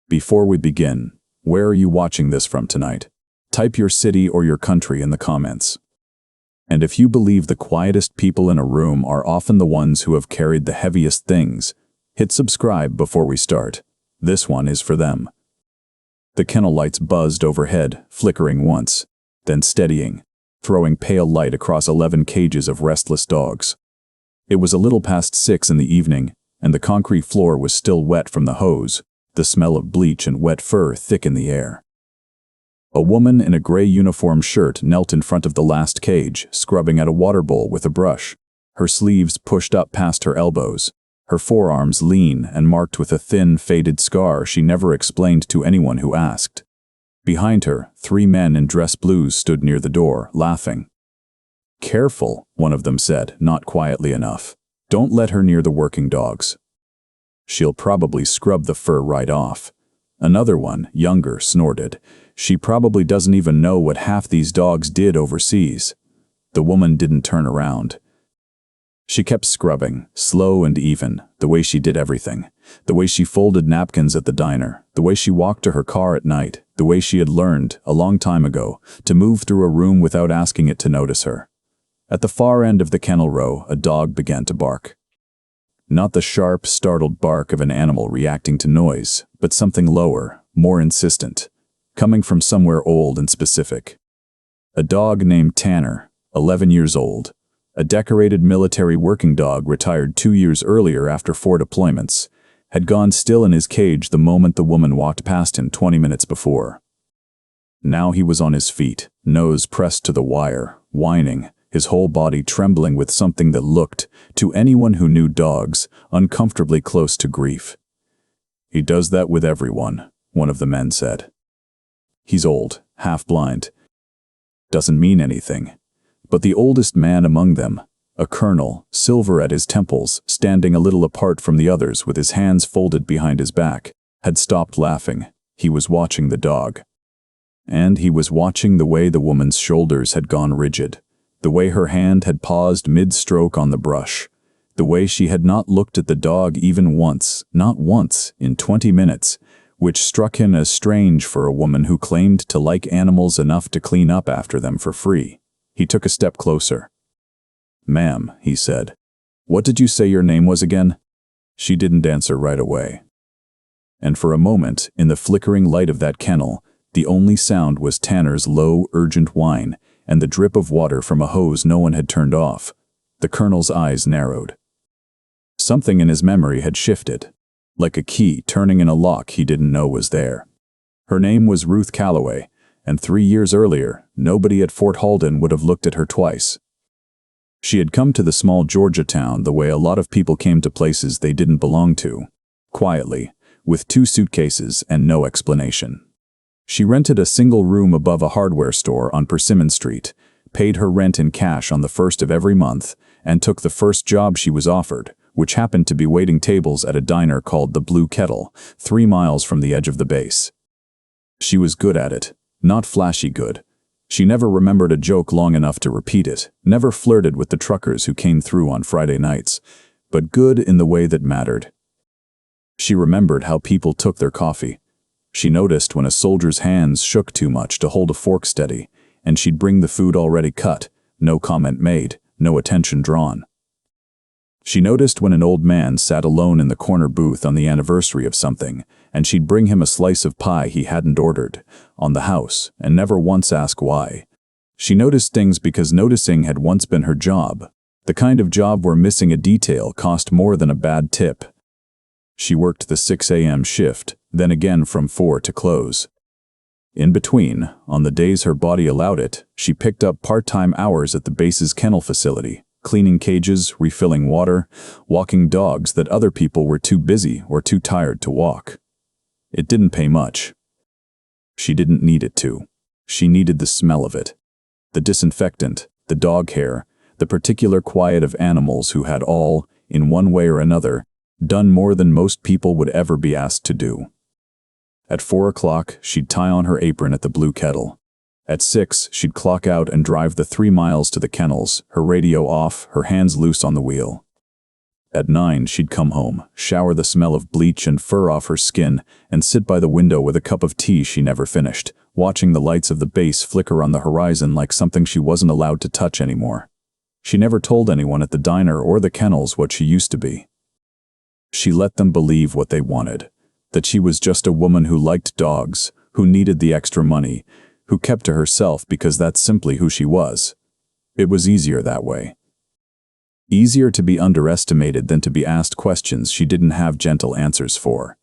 Before we begin, where are you watching this from tonight? Type your city or your country in the comments. And if you believe the quietest people in a room are often the ones who have carried the heaviest things, hit subscribe before we start. This one is for them. The kennel lights buzzed overhead, flickering once, then steadying, throwing pale light across 11 cages of restless dogs. It was a little past 6 in the evening, and the concrete floor was still wet from the hose, the smell of bleach and wet fur thick in the air. A woman in a gray uniform shirt knelt in front of the last cage, scrubbing at a water bowl with a brush, her sleeves pushed up past her elbows, her forearms lean and marked with a thin, faded scar she never explained to anyone who asked. Behind her, 3 men in dress blues stood near the door, laughing. "Careful," one of them said, not quietly enough. "Don't let her near the working dogs. She'll probably scrub the fur right off." Another one, younger, snorted. "She probably doesn't even know what half these dogs did overseas." The woman didn't turn around. She kept scrubbing, slow and even, the way she did everything. The way she folded napkins at the diner, the way she walked to her car at night, the way she had learned, a long time ago, to move through a room without asking it to notice her. At the far end of the kennel row, a dog began to bark. Not the sharp, startled bark of an animal reacting to noise, but something lower, more insistent, coming from somewhere old and specific. A dog named Tanner, 11 years old. A decorated military working dog retired 2 years earlier after 4 deployments, had gone still in his cage the moment the woman walked past him 20 minutes before. Now he was on his feet, nose pressed to the wire, whining, his whole body trembling with something that looked, to anyone who knew dogs, uncomfortably close to grief. "He does that with everyone," one of the men said. "He's old, half-blind. Doesn't mean anything." But the oldest man among them, a colonel, silver at his temples, standing a little apart from the others with his hands folded behind his back, had stopped laughing. He was watching the dog. And he was watching the way the woman's shoulders had gone rigid, the way her hand had paused mid-stroke on the brush, the way she had not looked at the dog even once, not once, in 20 minutes, which struck him as strange for a woman who claimed to like animals enough to clean up after them for free. He took a step closer. "Ma'am," he said, "what did you say your name was again?" She didn't answer right away. And for a moment, in the flickering light of that kennel, the only sound was Tanner's low, urgent whine and the drip of water from a hose no one had turned off. The colonel's eyes narrowed. Something in his memory had shifted, like a key turning in a lock he didn't know was there. Her name was Ruth Calloway, and 3 years earlier, nobody at Fort Halden would have looked at her twice. She had come to the small Georgia town the way a lot of people came to places they didn't belong to, quietly, with 2 suitcases and no explanation. She rented a single room above a hardware store on Persimmon Street, paid her rent in cash on the 1st of every month, and took the first job she was offered, which happened to be waiting tables at a diner called the Blue Kettle, 3 miles from the edge of the base. She was good at it. Not flashy good. She never remembered a joke long enough to repeat it, never flirted with the truckers who came through on Friday nights, but good in the way that mattered. She remembered how people took their coffee. She noticed when a soldier's hands shook too much to hold a fork steady, and she'd bring the food already cut, no comment made, no attention drawn. She noticed when an old man sat alone in the corner booth on the anniversary of something, and she'd bring him a slice of pie he hadn't ordered, on the house, and never once ask why. She noticed things because noticing had once been her job, the kind of job where missing a detail cost more than a bad tip. She worked the 6 a.m. shift, then again from 4 to close. In between, on the days her body allowed it, she picked up part-time hours at the base's kennel facility, cleaning cages, refilling water, walking dogs that other people were too busy or too tired to walk. It didn't pay much. She didn't need it to. She needed the smell of it. The disinfectant, the dog hair, the particular quiet of animals who had all, in one way or another, done more than most people would ever be asked to do. At 4 o'clock, she'd tie on her apron at the Blue Kettle. At 6, she'd clock out and drive the 3 miles to the Kennels, her radio off, her hands loose on the wheel. At 9, she'd come home, shower the smell of bleach and fur off her skin, and sit by the window with a cup of tea she never finished, watching the lights of the base flicker on the horizon like something she wasn't allowed to touch anymore. She never told anyone at the diner or the kennels what she used to be. She let them believe what they wanted, that she was just a woman who liked dogs, who needed the extra money, who kept to herself because that's simply who she was. It was easier that way. Easier to be underestimated than to be asked questions she didn't have gentle answers for.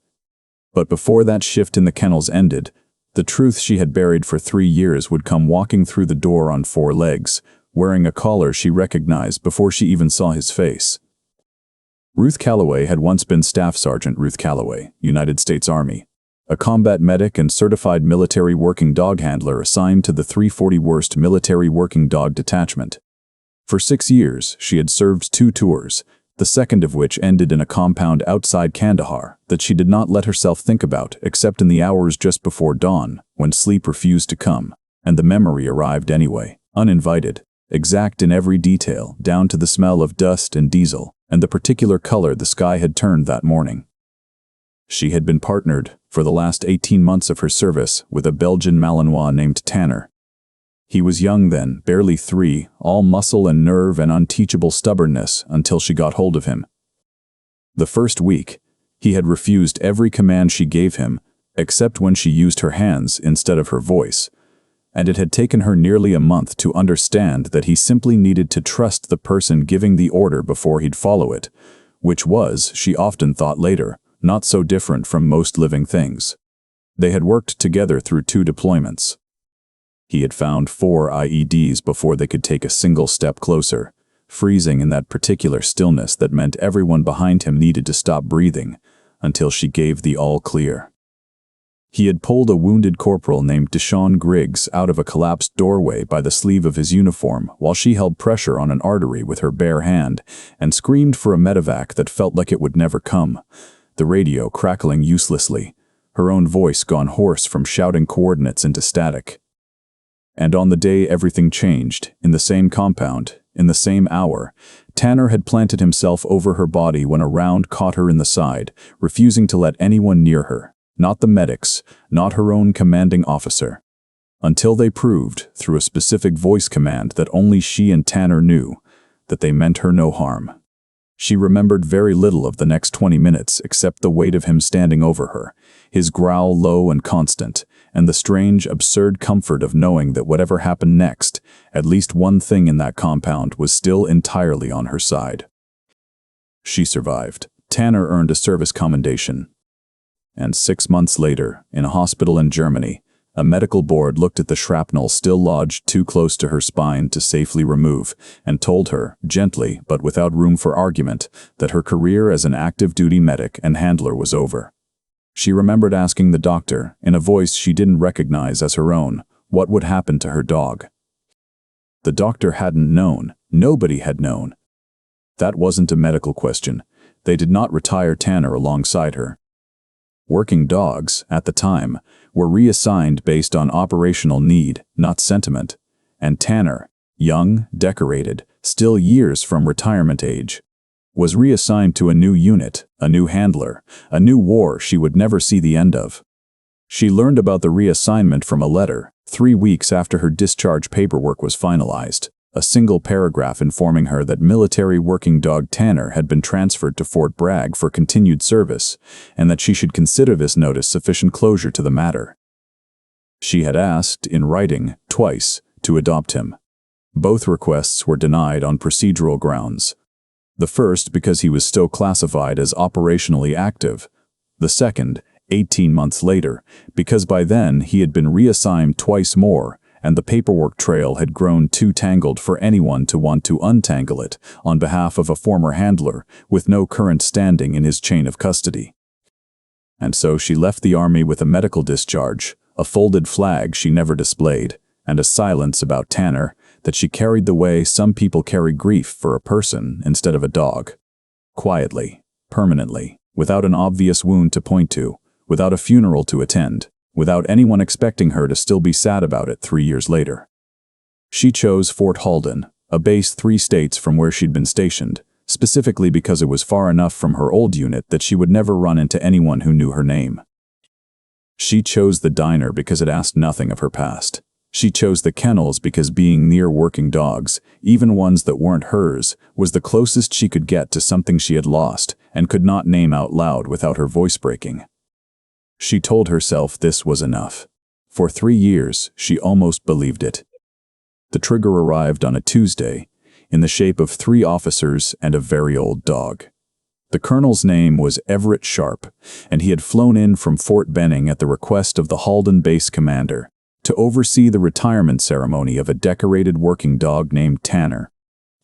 But before that shift in the kennels ended, the truth she had buried for 3 years would come walking through the door on 4 legs, wearing a collar she recognized before she even saw his face. Ruth Calloway had once been Staff Sergeant Ruth Calloway, United States Army, a combat medic and certified military working dog handler assigned to the 341st Military Working Dog Detachment. For 6 years, she had served 2 tours, the second of which ended in a compound outside Kandahar that she did not let herself think about except in the hours just before dawn, when sleep refused to come, and the memory arrived anyway, uninvited, exact in every detail, down to the smell of dust and diesel, and the particular color the sky had turned that morning. She had been partnered, for the last 18 months of her service, with a Belgian Malinois named Tanner. He was young then, barely 3, all muscle and nerve and unteachable stubbornness until she got hold of him. The first week, he had refused every command she gave him, except when she used her hands instead of her voice, and it had taken her nearly a month to understand that he simply needed to trust the person giving the order before he'd follow it, which was, she often thought later, not so different from most living things. They had worked together through 2 deployments. He had found 4 IEDs before they could take a single step closer, freezing in that particular stillness that meant everyone behind him needed to stop breathing until she gave the all clear. He had pulled a wounded corporal named Deshaun Griggs out of a collapsed doorway by the sleeve of his uniform while she held pressure on an artery with her bare hand and screamed for a medevac that felt like it would never come, the radio crackling uselessly, her own voice gone hoarse from shouting coordinates into static. And on the day everything changed, in the same compound, in the same hour, Tanner had planted himself over her body when a round caught her in the side, refusing to let anyone near her, not the medics, not her own commanding officer, until they proved, through a specific voice command that only she and Tanner knew, that they meant her no harm. She remembered very little of the next 20 minutes except the weight of him standing over her, his growl low and constant, and the strange, absurd comfort of knowing that whatever happened next, at least one thing in that compound was still entirely on her side. She survived. Tanner earned a service commendation. And 6 months later, in a hospital in Germany, a medical board looked at the shrapnel still lodged too close to her spine to safely remove, and told her, gently but without room for argument, that her career as an active-duty medic and handler was over. She remembered asking the doctor, in a voice she didn't recognize as her own, what would happen to her dog. The doctor hadn't known. Nobody had known. That wasn't a medical question. They did not retire Tanner alongside her. Working dogs, at the time, were reassigned based on operational need, not sentiment, and Tanner, young, decorated, still years from retirement age, was reassigned to a new unit, a new handler, a new war she would never see the end of. She learned about the reassignment from a letter, 3 weeks after her discharge paperwork was finalized, a single paragraph informing her that military working dog Tanner had been transferred to Fort Bragg for continued service, and that she should consider this notice sufficient closure to the matter. She had asked, in writing, twice, to adopt him. Both requests were denied on procedural grounds. The first because he was still classified as operationally active. The second, 18 months later, because by then he had been reassigned twice more, and the paperwork trail had grown too tangled for anyone to want to untangle it on behalf of a former handler with no current standing in his chain of custody. And so she left the army with a medical discharge, a folded flag she never displayed, and a silence about Tanner that she carried the way some people carry grief for a person instead of a dog. Quietly, permanently, without an obvious wound to point to, without a funeral to attend, without anyone expecting her to still be sad about it 3 years later. She chose Fort Halden, a base 3 states from where she'd been stationed, specifically because it was far enough from her old unit that she would never run into anyone who knew her name. She chose the diner because it asked nothing of her past. She chose the kennels because being near working dogs, even ones that weren't hers, was the closest she could get to something she had lost and could not name out loud without her voice breaking. She told herself this was enough. For 3 years, she almost believed it. The trigger arrived on a Tuesday, in the shape of 3 officers and a very old dog. The colonel's name was Everett Sharp, and he had flown in from Fort Benning at the request of the Halden base commander to oversee the retirement ceremony of a decorated working dog named Tanner.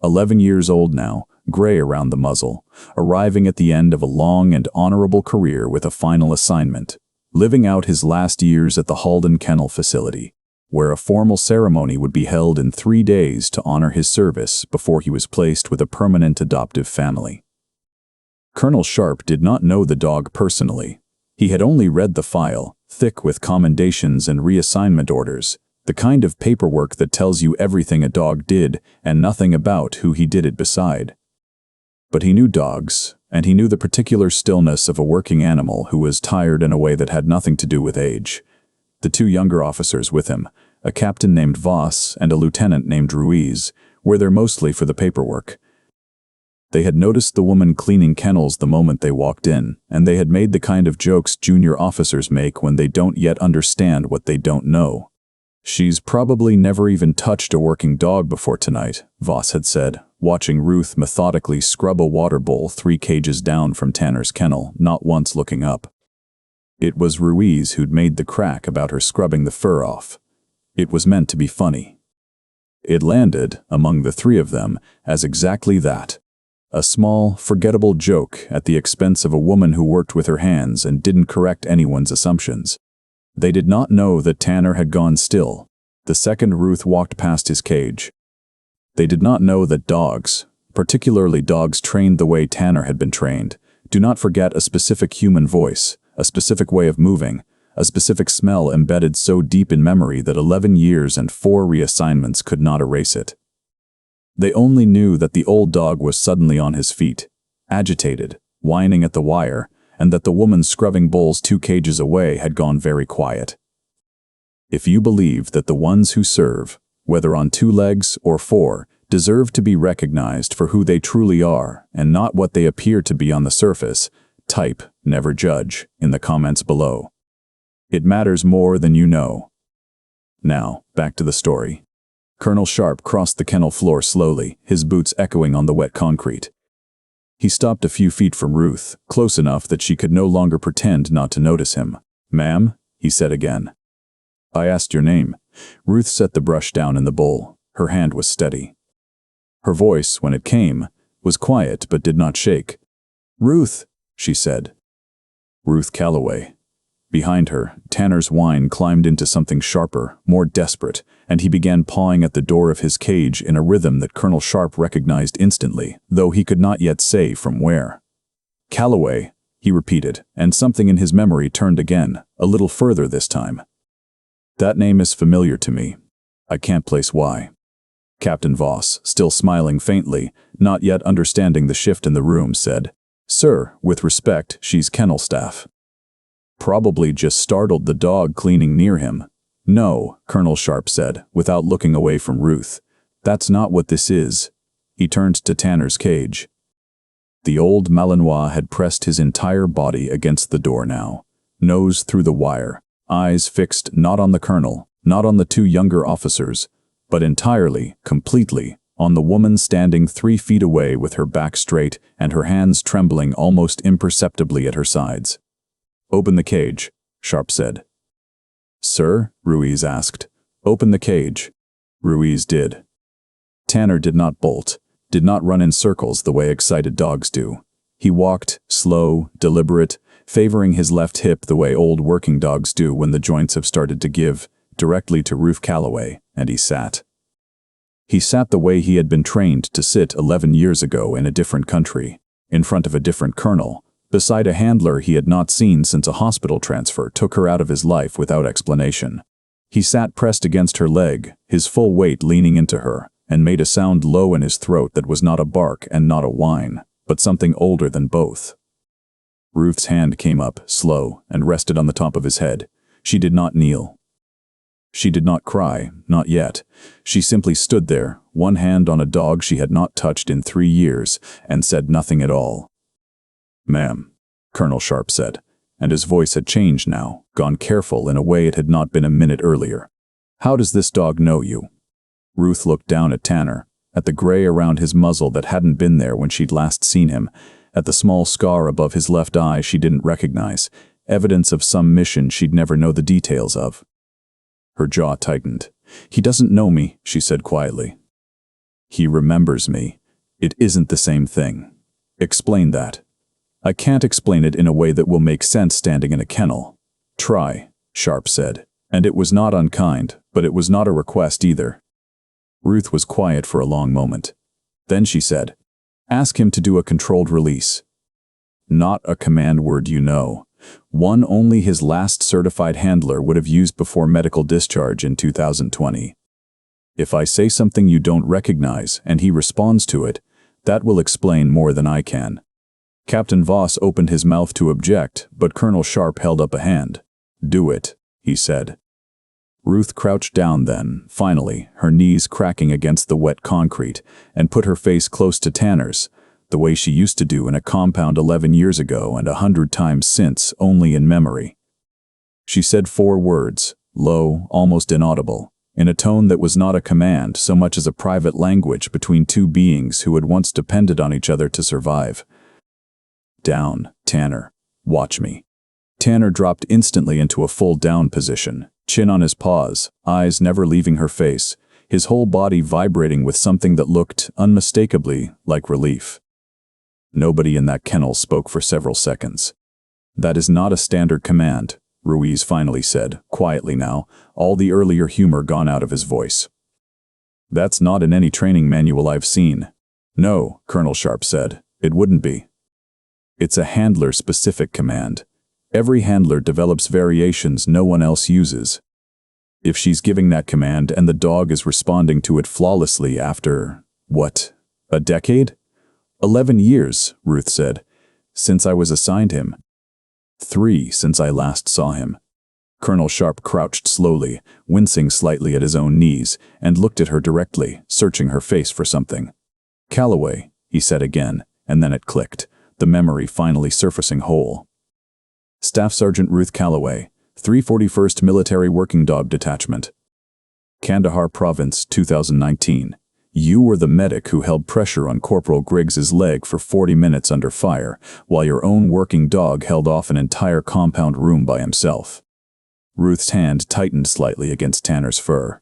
11 years old now, gray around the muzzle, arriving at the end of a long and honorable career with a final assignment, living out his last years at the Halden Kennel facility, where a formal ceremony would be held in 3 days to honor his service before he was placed with a permanent adoptive family. Colonel Sharp did not know the dog personally. He had only read the file, thick with commendations and reassignment orders, the kind of paperwork that tells you everything a dog did and nothing about who he did it beside. But he knew dogs, and he knew the particular stillness of a working animal who was tired in a way that had nothing to do with age. The 2 younger officers with him, a captain named Voss and a lieutenant named Ruiz, were there mostly for the paperwork. They had noticed the woman cleaning kennels the moment they walked in, and they had made the kind of jokes junior officers make when they don't yet understand what they don't know. "She's probably never even touched a working dog before tonight," Voss had said, watching Ruth methodically scrub a water bowl 3 cages down from Tanner's kennel, not once looking up. It was Ruiz who'd made the crack about her scrubbing the fur off. It was meant to be funny. It landed, among the 3 of them, as exactly that. A small, forgettable joke at the expense of a woman who worked with her hands and didn't correct anyone's assumptions. They did not know that Tanner had gone still the second Ruth walked past his cage. They did not know that dogs, particularly dogs trained the way Tanner had been trained, do not forget a specific human voice, a specific way of moving, a specific smell embedded so deep in memory that 11 years and 4 reassignments could not erase it. They only knew that the old dog was suddenly on his feet, agitated, whining at the wire, and that the woman scrubbing bowls 2 cages away had gone very quiet. If you believe that the ones who serve, whether on 2 legs or 4, deserve to be recognized for who they truly are and not what they appear to be on the surface, type "never judge" in the comments below. It matters more than you know. Now, back to the story. Colonel Sharp crossed the kennel floor slowly, his boots echoing on the wet concrete. He stopped a few feet from Ruth, close enough that she could no longer pretend not to notice him. "Ma'am," he said again. "I asked your name." Ruth set the brush down in the bowl. Her hand was steady. Her voice, when it came, was quiet but did not shake. "Ruth," she said. "Ruth Calloway." Behind her, Tanner's whine climbed into something sharper, more desperate, and he began pawing at the door of his cage in a rhythm that Colonel Sharp recognized instantly, though he could not yet say from where. "Calloway," he repeated, and something in his memory turned again, a little further this time. "That name is familiar to me. I can't place why." Captain Voss, still smiling faintly, not yet understanding the shift in the room, said, "Sir, with respect, she's kennel staff." Probably just startled the dog cleaning near him. "No," Colonel Sharp said, without looking away from Ruth. "That's not what this is." He turned to Tanner's cage. The old Malinois had pressed his entire body against the door now, nose through the wire, eyes fixed not on the colonel, not on the 2 younger officers, but entirely, completely, on the woman standing 3 feet away with her back straight and her hands trembling almost imperceptibly at her sides. "Open the cage," Sharp said. "Sir?" Ruiz asked. "Open the cage." Ruiz did. Tanner did not bolt, did not run in circles the way excited dogs do. He walked, slow, deliberate, favoring his left hip the way old working dogs do when the joints have started to give, directly to Ruth Calloway, and he sat. He sat the way he had been trained to sit 11 years ago in a different country, in front of a different colonel, beside a handler he had not seen since a hospital transfer took her out of his life without explanation. He sat pressed against her leg, his full weight leaning into her, and made a sound low in his throat that was not a bark and not a whine, but something older than both. Ruth's hand came up, slow, and rested on the top of his head. She did not kneel. She did not cry, not yet. She simply stood there, one hand on a dog she had not touched in 3 years, and said nothing at all. "Ma'am," Colonel Sharp said, and his voice had changed now, gone careful in a way it had not been a minute earlier. "How does this dog know you?" Ruth looked down at Tanner, at the gray around his muzzle that hadn't been there when she'd last seen him, at the small scar above his left eye she didn't recognize, evidence of some mission she'd never know the details of. Her jaw tightened. "He doesn't know me," she said quietly. "He remembers me. It isn't the same thing." "Explain that." "I can't explain it in a way that will make sense standing in a kennel." "Try," Sharp said. And it was not unkind, but it was not a request either. Ruth was quiet for a long moment. Then she said, "Ask him to do a controlled release." Not a command word, you know. One only his last certified handler would have used before medical discharge in 2020. If I say something you don't recognize and he responds to it, that will explain more than I can. Captain Voss opened his mouth to object, but Colonel Sharp held up a hand. "Do it," he said. Ruth crouched down then, finally, her knees cracking against the wet concrete, and put her face close to Tanner's, the way she used to do in a compound 11 years ago and 100 times since, only in memory. She said 4 words, low, almost inaudible, in a tone that was not a command so much as a private language between 2 beings who had once depended on each other to survive. "Down, Tanner. Watch me." Tanner dropped instantly into a full down position, chin on his paws, eyes never leaving her face, his whole body vibrating with something that looked, unmistakably, like relief. Nobody in that kennel spoke for several seconds. "That is not a standard command," Ruiz finally said, quietly now, all the earlier humor gone out of his voice. "That's not in any training manual I've seen." "No," Colonel Sharp said, "it wouldn't be. It's a handler-specific command. Every handler develops variations no one else uses. If she's giving that command and the dog is responding to it flawlessly after, what, a decade? 11 years, Ruth said, since I was assigned him. 3 since I last saw him." Colonel Sharp crouched slowly, wincing slightly at his own knees, and looked at her directly, searching her face for something. "Calloway," he said again, and then it clicked, the memory finally surfacing whole. "Staff Sergeant Ruth Calloway, 341st Military Working Dog Detachment. Kandahar Province, 2019. You were the medic who held pressure on Corporal Griggs's leg for 40 minutes under fire, while your own working dog held off an entire compound room by himself." Ruth's hand tightened slightly against Tanner's fur.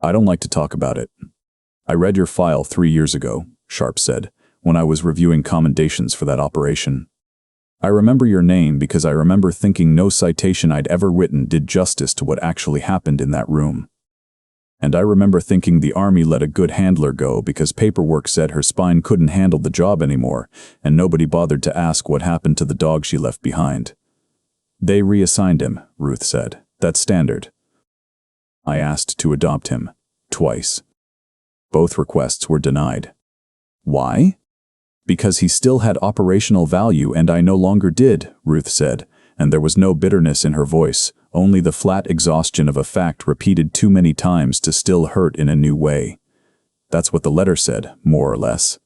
"I don't like to talk about it. I read your file 3 years ago," Sharp said, "when I was reviewing commendations for that operation. I remember your name because I remember thinking no citation I'd ever written did justice to what actually happened in that room. And I remember thinking the Army let a good handler go because paperwork said her spine couldn't handle the job anymore, and nobody bothered to ask what happened to the dog she left behind. They reassigned him," Ruth said. "That's standard. I asked to adopt him. Twice. Both requests were denied." "Why?" "Because he still had operational value and I no longer did," Ruth said, and there was no bitterness in her voice, only the flat exhaustion of a fact repeated too many times to still hurt in a new way. That's what the letter said, more or less.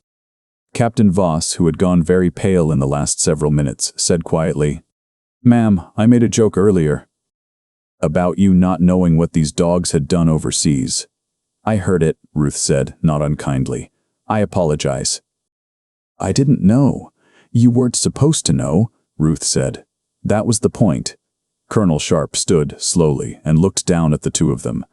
Captain Voss, who had gone very pale in the last several minutes, said quietly, "Ma'am, I made a joke earlier. About you not knowing what these dogs had done overseas." "I heard it," Ruth said, not unkindly. "I apologize." "I didn't know. You weren't supposed to know," Ruth said. "That was the point." Colonel Sharp stood slowly and looked down at the 2 of them.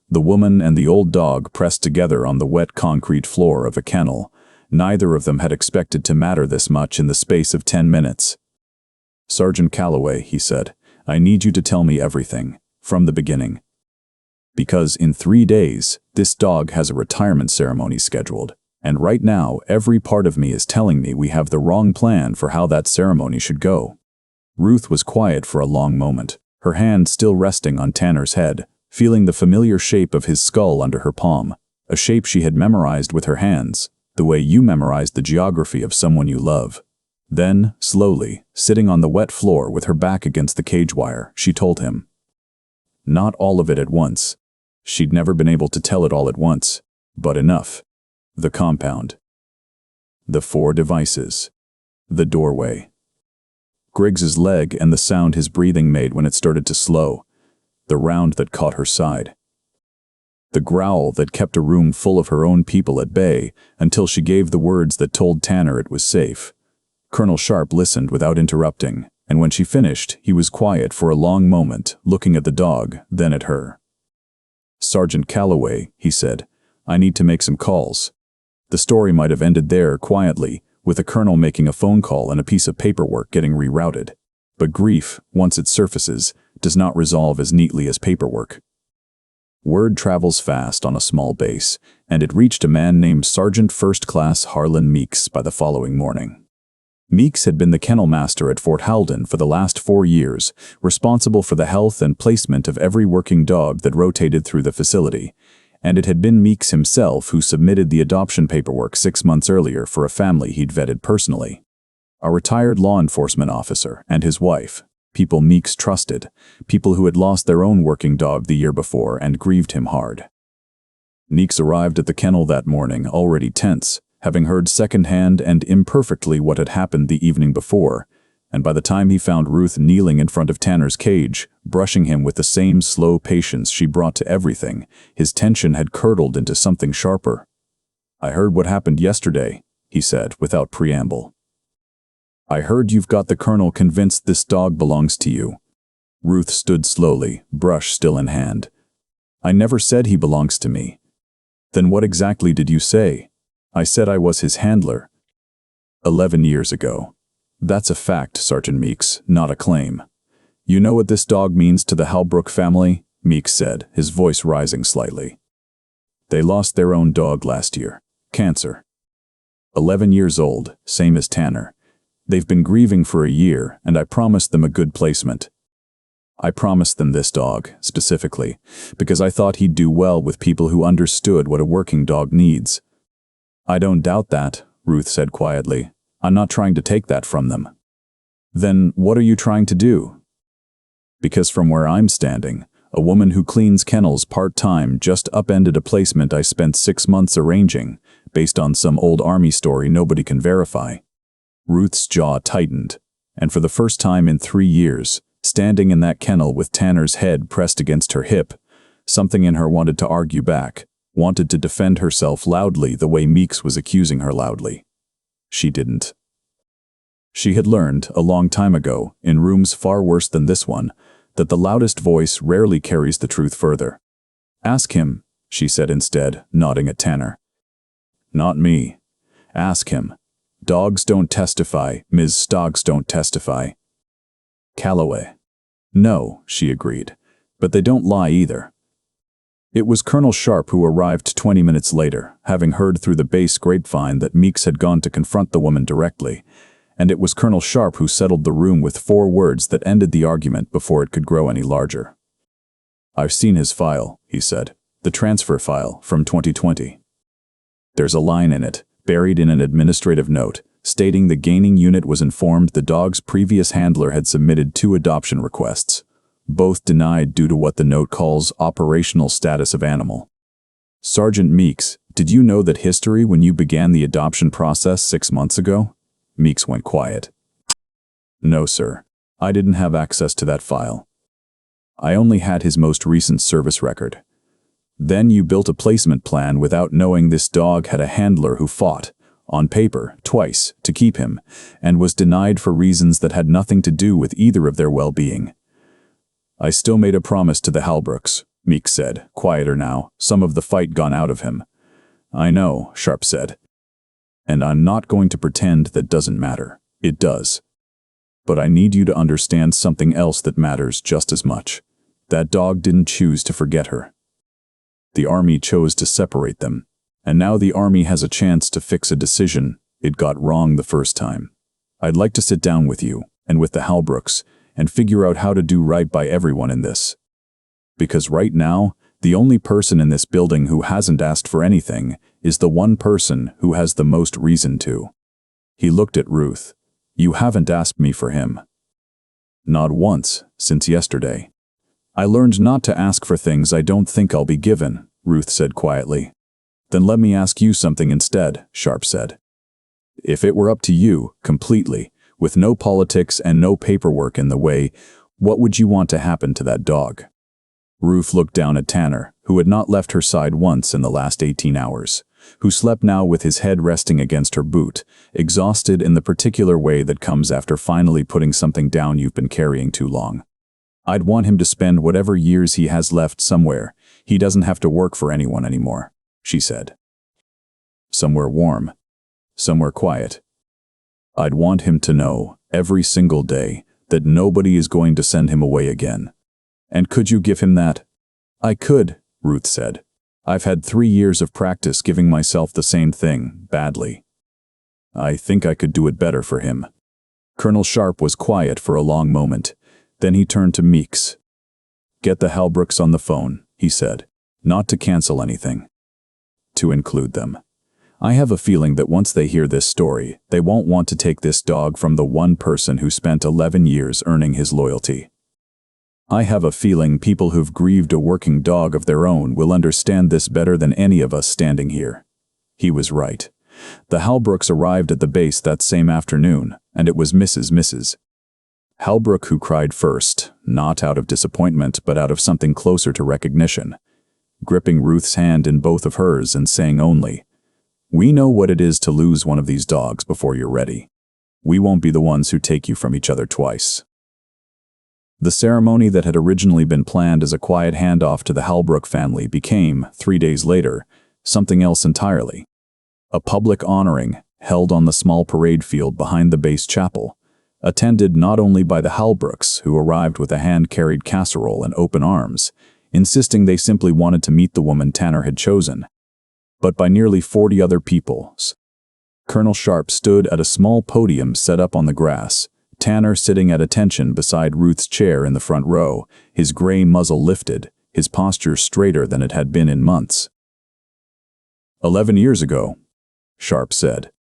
The woman and the old dog pressed together on the wet concrete floor of a kennel. Neither of them had expected to matter this much in the space of 10 minutes. "Sergeant Calloway," he said, "I need you to tell me everything, from the beginning. Because in 3 days, this dog has a retirement ceremony scheduled, and right now every part of me is telling me we have the wrong plan for how that ceremony should go." Ruth was quiet for a long moment, her hand still resting on Tanner's head, feeling the familiar shape of his skull under her palm. a shape she had memorized with her hands, the way you memorized the geography of someone you love. Then, slowly, sitting on the wet floor with her back against the cage wire, she told him. Not all of it at once. She'd never been able to tell it all at once, but enough. The compound. The 4 devices. The doorway. Griggs's leg and the sound his breathing made when it started to slow. The round that caught her side. The growl that kept a room full of her own people at bay until she gave the words that told Tanner it was safe. Colonel Sharp listened without interrupting, and when she finished, he was quiet for a long moment, looking at the dog, then at her. Sergeant Calloway, he said, I need to make some calls. The story might have ended there quietly, with the colonel making a phone call and a piece of paperwork getting rerouted. But grief, once it surfaces, does not resolve as neatly as paperwork. Word travels fast on a small base, and it reached a man named Sergeant First Class Harlan Meeks by the following morning. Meeks had been the kennel master at Fort Halden for the last 4 years, responsible for the health and placement of every working dog that rotated through the facility, and it had been Meeks himself who submitted the adoption paperwork 6 months earlier for a family he'd vetted personally. A retired law enforcement officer and his wife, people Meeks trusted, people who had lost their own working dog the year before and grieved him hard. Meeks arrived at the kennel that morning already tense, having heard secondhand and imperfectly what had happened the evening before, and by the time he found Ruth kneeling in front of Tanner's cage, brushing him with the same slow patience she brought to everything, his tension had curdled into something sharper. I heard what happened yesterday, he said without preamble. I heard you've got the colonel convinced this dog belongs to you. Ruth stood slowly, brush still in hand. I never said he belongs to me. Then what exactly did you say? I said I was his handler. 11 years ago. That's a fact, Sergeant Meeks, not a claim. You know what this dog means to the Halbrook family? Meeks said, his voice rising slightly. They lost their own dog last year. Cancer. 11 years old, same as Tanner. They've been grieving for a year, and I promised them a good placement. I promised them this dog, specifically, because I thought he'd do well with people who understood what a working dog needs. I don't doubt that, Ruth said quietly. I'm not trying to take that from them. Then what are you trying to do? Because from where I'm standing, a woman who cleans kennels part-time just upended a placement I spent 6 months arranging, based on some old army story nobody can verify. Ruth's jaw tightened, and for the first time in 3 years, standing in that kennel with Tanner's head pressed against her hip, something in her wanted to argue back, wanted to defend herself loudly the way Meeks was accusing her loudly. She didn't. She had learned, a long time ago, in rooms far worse than this one, that the loudest voice rarely carries the truth further. Ask him, she said instead, nodding at Tanner. Not me. Ask him. Dogs don't testify, Ms. Stoggs don't testify. Calloway. No, she agreed. But they don't lie either. It was Colonel Sharp who arrived 20 minutes later, having heard through the base grapevine that Meeks had gone to confront the woman directly, and it was Colonel Sharp who settled the room with 4 words that ended the argument before it could grow any larger. I've seen his file, he said, the transfer file from 2020. There's a line in it, buried in an administrative note, stating the gaining unit was informed the dog's previous handler had submitted 2 adoption requests, both denied due to what the note calls operational status of animal. Sergeant Meeks, did you know that history when you began the adoption process 6 months ago? Meeks went quiet. No, sir. I didn't have access to that file. I only had his most recent service record. Then you built a placement plan without knowing this dog had a handler who fought, on paper, twice, to keep him, and was denied for reasons that had nothing to do with either of their well-being. I still made a promise to the Halbrooks, Meeks said, quieter now, some of the fight gone out of him. I know, Sharp said. And I'm not going to pretend that doesn't matter. It does. But I need you to understand something else that matters just as much. That dog didn't choose to forget her. The Army chose to separate them, and now the Army has a chance to fix a decision it got wrong the first time. I'd like to sit down with you, and with the Halbrooks, and figure out how to do right by everyone in this. Because right now, The only person in this building who hasn't asked for anything is the one person who has the most reason to. He looked at Ruth. You haven't asked me for him. Not once, since yesterday. I learned not to ask for things I don't think I'll be given, Ruth said quietly. Then let me ask you something instead, Sharp said. If it were up to you, completely, with no politics and no paperwork in the way, what would you want to happen to that dog? Ruth looked down at Tanner, who had not left her side once in the last 18 hours, who slept now with his head resting against her boot, exhausted in the particular way that comes after finally putting something down you've been carrying too long. I'd want him to spend whatever years he has left somewhere. He doesn't have to work for anyone anymore, she said. Somewhere warm. Somewhere quiet. I'd want him to know, every single day, that nobody is going to send him away again. And could you give him that? I could, Ruth said. I've had 3 years of practice giving myself the same thing, badly. I think I could do it better for him. Colonel Sharp was quiet for a long moment. Then he turned to Meeks. Get the Halbrooks on the phone, he said. Not to cancel anything. To include them. I have a feeling that once they hear this story, they won't want to take this dog from the one person who spent 11 years earning his loyalty. I have a feeling people who've grieved a working dog of their own will understand this better than any of us standing here. He was right. The Halbrooks arrived at the base that same afternoon, and it was Mrs. Halbrook who cried first, not out of disappointment but out of something closer to recognition, gripping Ruth's hand in both of hers and saying only, "We know what it is to lose one of these dogs before you're ready. We won't be the ones who take you from each other twice." The ceremony that had originally been planned as a quiet handoff to the Halbrook family became, 3 days later, something else entirely. A public honoring, held on the small parade field behind the base chapel, attended not only by the Halbrooks, who arrived with a hand-carried casserole and open arms, insisting they simply wanted to meet the woman Tanner had chosen, but by nearly 40 other people. Colonel Sharp stood at a small podium set up on the grass, Tanner sitting at attention beside Ruth's chair in the front row, his gray muzzle lifted, his posture straighter than it had been in months. 11 years ago, Sharp said.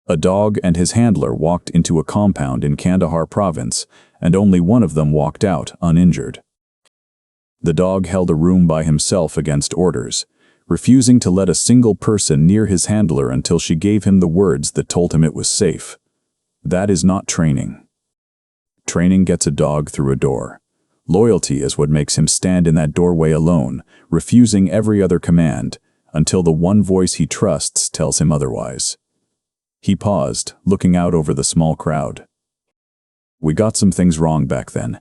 A dog and his handler walked into a compound in Kandahar province, and only one of them walked out uninjured. The dog held a room by himself against orders, refusing to let a single person near his handler until she gave him the words that told him it was safe. That is not training. Training gets a dog through a door. Loyalty is what makes him stand in that doorway alone, refusing every other command, until the one voice he trusts tells him otherwise. He paused, looking out over the small crowd. We got some things wrong back then.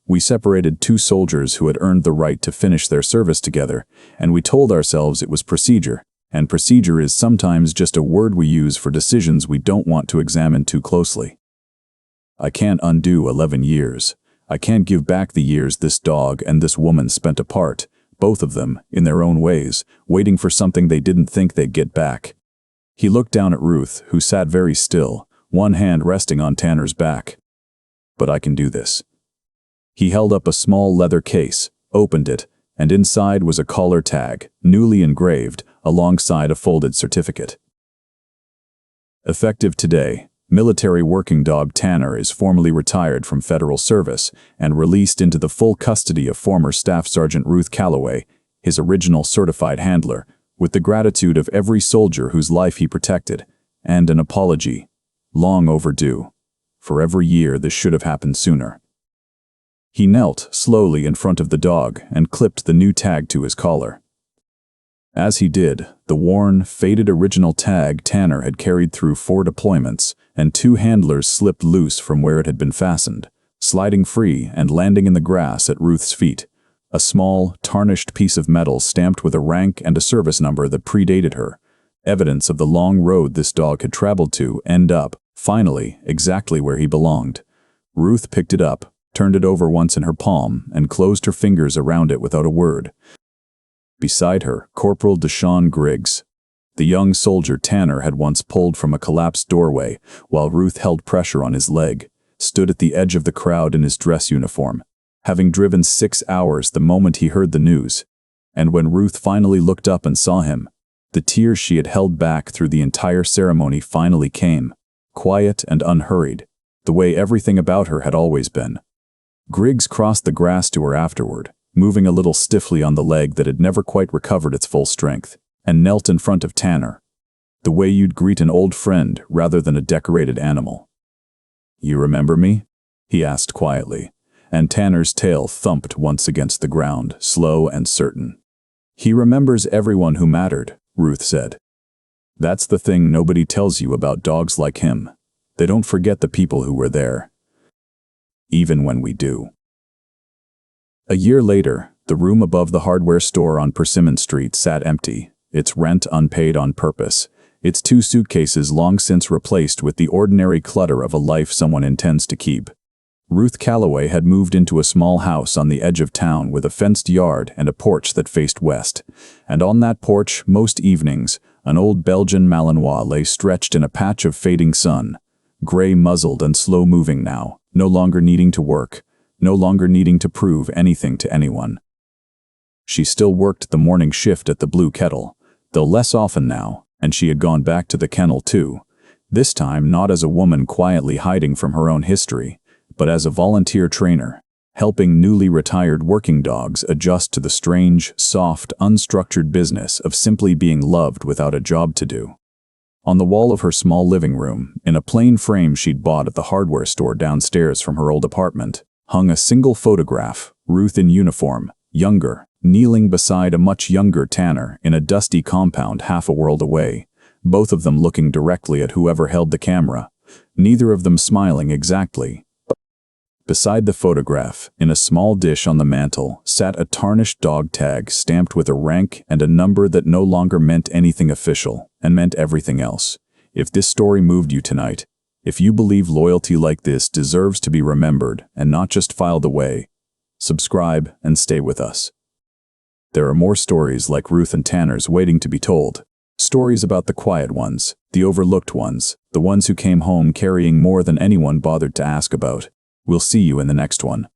We separated 2 soldiers who had earned the right to finish their service together, and we told ourselves it was procedure, and procedure is sometimes just a word we use for decisions we don't want to examine too closely. I can't undo 11 years. I can't give back the years this dog and this woman spent apart, both of them, in their own ways, waiting for something they didn't think they'd get back. He looked down at Ruth, who sat very still, one hand resting on Tanner's back. But I can do this. He held up a small leather case, opened it, and inside was a collar tag, newly engraved, alongside a folded certificate. Effective today, military working dog Tanner is formally retired from federal service and released into the full custody of former Staff Sergeant Ruth Calloway, his original certified handler, with the gratitude of every soldier whose life he protected, and an apology, long overdue. For every year this should have happened sooner. He knelt slowly in front of the dog and clipped the new tag to his collar. As he did, the worn, faded original tag Tanner had carried through 4 deployments, and 2 handlers slipped loose from where it had been fastened, sliding free and landing in the grass at Ruth's feet. A small, tarnished piece of metal stamped with a rank and a service number that predated her, evidence of the long road this dog had traveled to end up, finally, exactly where he belonged. Ruth picked it up, turned it over once in her palm, and closed her fingers around it without a word. Beside her, Corporal Deshaun Griggs, the young soldier Tanner had once pulled from a collapsed doorway while Ruth held pressure on his leg, stood at the edge of the crowd in his dress uniform, having driven 6 hours the moment he heard the news. And when Ruth finally looked up and saw him, the tears she had held back through the entire ceremony finally came, quiet and unhurried, the way everything about her had always been. Griggs crossed the grass to her afterward, moving a little stiffly on the leg that had never quite recovered its full strength, and knelt in front of Tanner, the way you'd greet an old friend rather than a decorated animal. "You remember me?" he asked quietly, and Tanner's tail thumped once against the ground, slow and certain. "He remembers everyone who mattered," Ruth said. "That's the thing nobody tells you about dogs like him. They don't forget the people who were there. Even when we do." A year later, the room above the hardware store on Persimmon Street sat empty, its rent unpaid on purpose, its 2 suitcases long since replaced with the ordinary clutter of a life someone intends to keep. Ruth Calloway had moved into a small house on the edge of town with a fenced yard and a porch that faced west, and on that porch, most evenings, an old Belgian Malinois lay stretched in a patch of fading sun, gray-muzzled and slow-moving now, no longer needing to work, no longer needing to prove anything to anyone. She still worked the morning shift at the Blue Kettle, though less often now, and she had gone back to the kennel too, this time not as a woman quietly hiding from her own history, but as a volunteer trainer, helping newly retired working dogs adjust to the strange, soft, unstructured business of simply being loved without a job to do. On the wall of her small living room, in a plain frame she'd bought at the hardware store downstairs from her old apartment, hung a single photograph, Ruth in uniform, younger, kneeling beside a much younger Tanner in a dusty compound half a world away, both of them looking directly at whoever held the camera, neither of them smiling exactly. Beside the photograph, in a small dish on the mantel, sat a tarnished dog tag stamped with a rank and a number that no longer meant anything official, and meant everything else. If this story moved you tonight, if you believe loyalty like this deserves to be remembered and not just filed away, subscribe and stay with us. There are more stories like Ruth and Tanner's waiting to be told. Stories about the quiet ones, the overlooked ones, the ones who came home carrying more than anyone bothered to ask about. We'll see you in the next one.